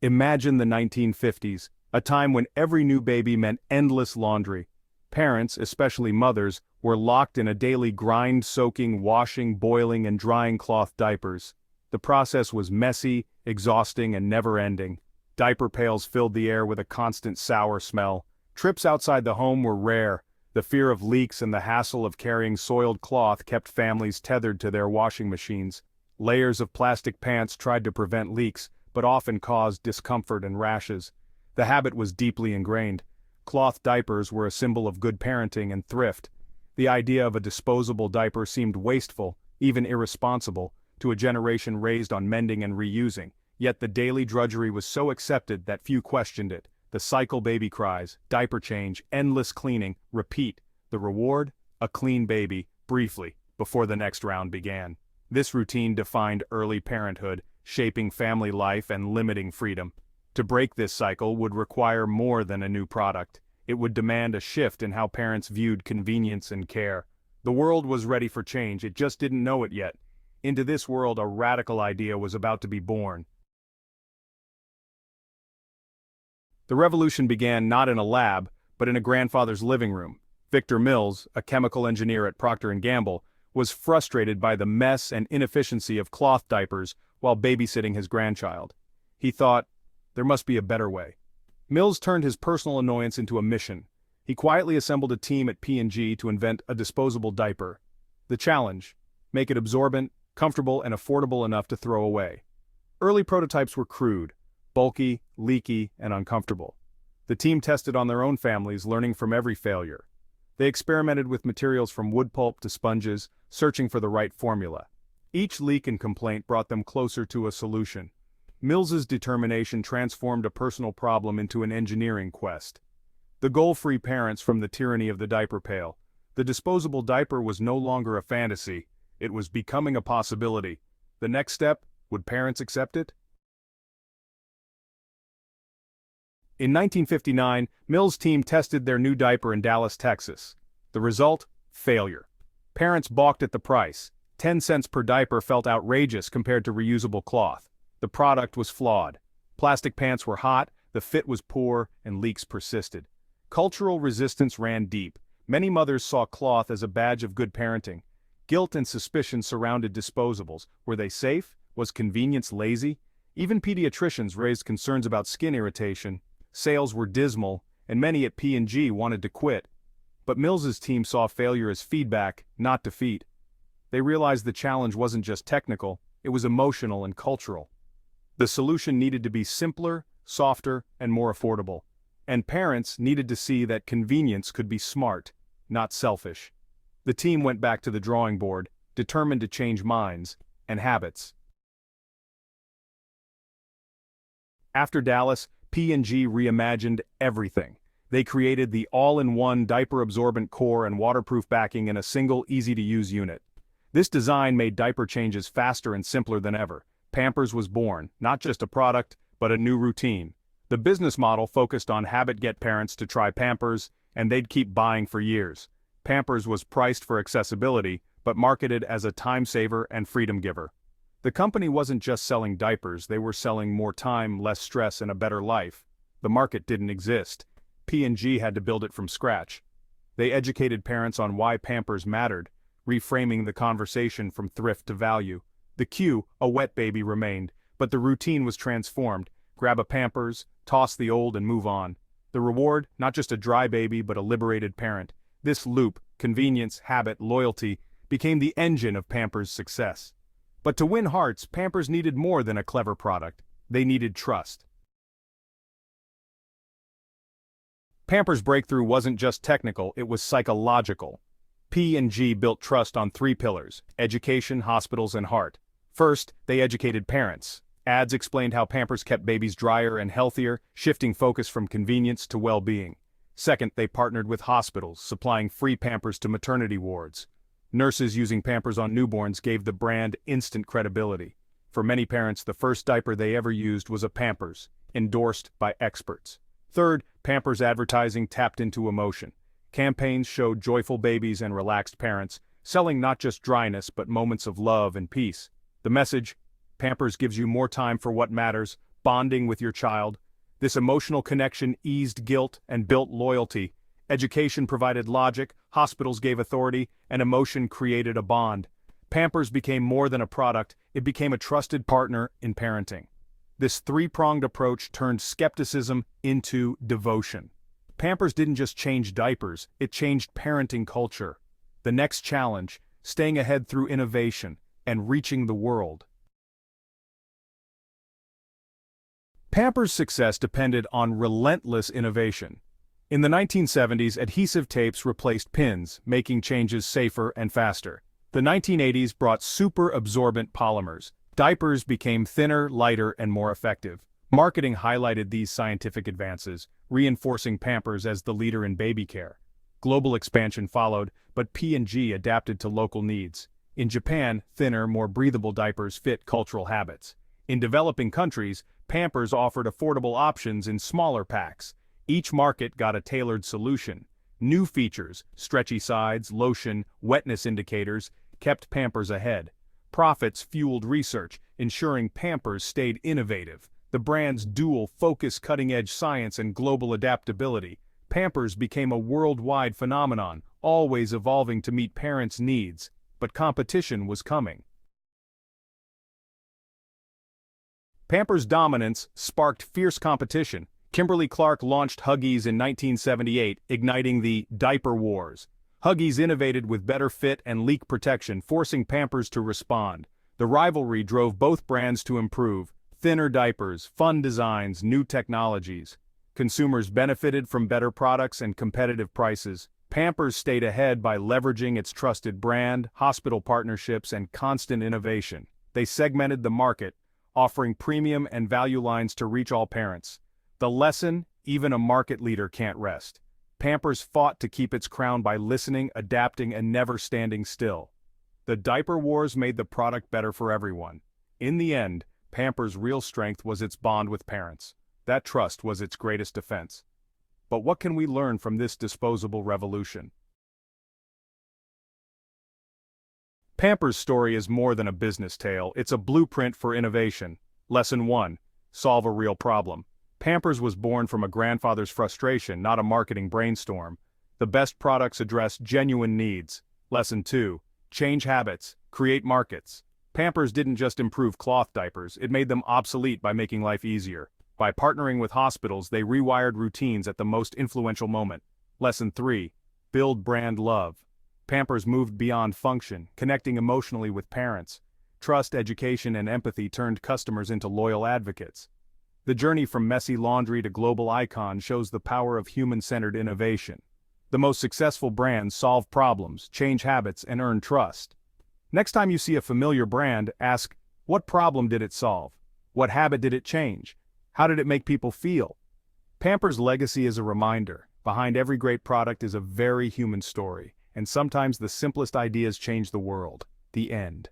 Imagine the 1950s, a time when every new baby meant endless laundry. Parents, especially mothers, were locked in a daily grind soaking, washing, boiling, and drying cloth diapers. The process was messy, exhausting, and never-ending. Diaper pails filled the air with a constant sour smell. Trips outside the home were rare. The fear of leaks and the hassle of carrying soiled cloth kept families tethered to their washing machines. Layers of plastic pants tried to prevent leaks, but often caused discomfort and rashes. The habit was deeply ingrained. Cloth diapers were a symbol of good parenting and thrift. The idea of a disposable diaper seemed wasteful, even irresponsible, to a generation raised on mending and reusing. Yet the daily drudgery was so accepted that few questioned it. The cycle: baby cries, diaper change, endless cleaning, repeat. The reward? A clean baby, briefly, before the next round began. This routine defined early parenthood, shaping family life and limiting freedom. To break this cycle would require more than a new product. It would demand a shift in how parents viewed convenience and care. The world was ready for change, it just didn't know it yet. Into this world, a radical idea was about to be born. The revolution began not in a lab, but in a grandfather's living room. Victor Mills, a chemical engineer at Procter & Gamble, was frustrated by the mess and inefficiency of cloth diapers while babysitting his grandchild. He thought, there must be a better way. Mills turned his personal annoyance into a mission. He quietly assembled a team at P&G to invent a disposable diaper. The challenge: make it absorbent, comfortable, and affordable enough to throw away. Early prototypes were crude, bulky, leaky, and uncomfortable. The team tested on their own families, learning from every failure. They experimented with materials from wood pulp to sponges, searching for the right formula. Each leak and complaint brought them closer to a solution. Mills's determination transformed a personal problem into an engineering quest. The goal: free parents from the tyranny of the diaper pail. The disposable diaper was no longer a fantasy, it was becoming a possibility. The next step: would parents accept it? In 1959, Mills' team tested their new diaper in Dallas, Texas. The result? Failure. Parents balked at the price. 10 cents per diaper felt outrageous compared to reusable cloth. The product was flawed. Plastic pants were hot, the fit was poor, and leaks persisted. Cultural resistance ran deep. Many mothers saw cloth as a badge of good parenting. Guilt and suspicion surrounded disposables. Were they safe? Was convenience lazy? Even pediatricians raised concerns about skin irritation. Sales were dismal, and many at P&G wanted to quit. But Mills's team saw failure as feedback, not defeat. They realized the challenge wasn't just technical, it was emotional and cultural. The solution needed to be simpler, softer, and more affordable. And parents needed to see that convenience could be smart, not selfish. The team went back to the drawing board, determined to change minds and habits. After Dallas, P&G reimagined everything. They created the all-in-one diaper-absorbent core and waterproof backing in a single, easy-to-use unit. This design made diaper changes faster and simpler than ever. Pampers was born, not just a product, but a new routine. The business model focused on get parents to try Pampers, and they'd keep buying for years. Pampers was priced for accessibility, but marketed as a time saver and freedom giver. The company wasn't just selling diapers, they were selling more time, less stress, and a better life. The market didn't exist. P&G had to build it from scratch. They educated parents on why Pampers mattered, reframing the conversation from thrift to value. The cue, a wet baby, remained, but the routine was transformed. Grab a Pampers, toss the old, and move on. The reward, not just a dry baby but a liberated parent. This loop, convenience, habit, loyalty, became the engine of Pampers' success. But to win hearts, Pampers needed more than a clever product. They needed trust. Pampers' breakthrough wasn't just technical, it was psychological. P&G built trust on 3 pillars: education, hospitals, and heart. First, they educated parents. Ads explained how Pampers kept babies drier and healthier, shifting focus from convenience to well-being. Second, they partnered with hospitals, supplying free Pampers to maternity wards. Nurses using Pampers on newborns gave the brand instant credibility. For many parents, the first diaper they ever used was a Pampers, endorsed by experts. Third, Pampers advertising tapped into emotion. Campaigns showed joyful babies and relaxed parents, selling not just dryness but moments of love and peace. The message: Pampers gives you more time for what matters, bonding with your child. This emotional connection eased guilt and built loyalty. Education provided logic, hospitals gave authority, and emotion created a bond. Pampers became more than a product, it became a trusted partner in parenting. This three-pronged approach turned skepticism into devotion. Pampers didn't just change diapers, it changed parenting culture. The next challenge, staying ahead through innovation and reaching the world. Pampers' success depended on relentless innovation. In the 1970s, adhesive tapes replaced pins, making changes safer and faster. The 1980s brought super-absorbent polymers. Diapers became thinner, lighter, and more effective. Marketing highlighted these scientific advances, reinforcing Pampers as the leader in baby care. Global expansion followed, but P&G adapted to local needs. In Japan, thinner, more breathable diapers fit cultural habits. In developing countries, Pampers offered affordable options in smaller packs. Each market got a tailored solution. New features, stretchy sides, lotion, wetness indicators, kept Pampers ahead. Profits fueled research, ensuring Pampers stayed innovative. The brand's dual-focus cutting-edge science and global adaptability. Pampers became a worldwide phenomenon, always evolving to meet parents' needs. But competition was coming. Pampers' dominance sparked fierce competition. Kimberly-Clark launched Huggies in 1978, igniting the Diaper Wars. Huggies innovated with better fit and leak protection, forcing Pampers to respond. The rivalry drove both brands to improve. Thinner diapers, fun designs, new technologies. Consumers benefited from better products and competitive prices. Pampers stayed ahead by leveraging its trusted brand, hospital partnerships, and constant innovation. They segmented the market, offering premium and value lines to reach all parents. The lesson, even a market leader can't rest. Pampers fought to keep its crown by listening, adapting, and never standing still. The diaper wars made the product better for everyone. In the end, Pampers' real strength was its bond with parents. That trust was its greatest defense. But what can we learn from this disposable revolution? Pampers' story is more than a business tale, it's a blueprint for innovation. Lesson 1. Solve a real problem. Pampers was born from a grandfather's frustration, not a marketing brainstorm. The best products address genuine needs. Lesson 2. Change habits, create markets. Pampers didn't just improve cloth diapers, it made them obsolete by making life easier. By partnering with hospitals, they rewired routines at the most influential moment. Lesson 3. Build brand love. Pampers moved beyond function, connecting emotionally with parents. Trust, education, and empathy turned customers into loyal advocates. The journey from messy laundry to global icon shows the power of human-centered innovation. The most successful brands solve problems, change habits, and earn trust. Next time you see a familiar brand, ask, what problem did it solve? What habit did it change? How did it make people feel? Pampers' legacy is a reminder. Behind every great product is a very human story, and sometimes the simplest ideas change the world. The end.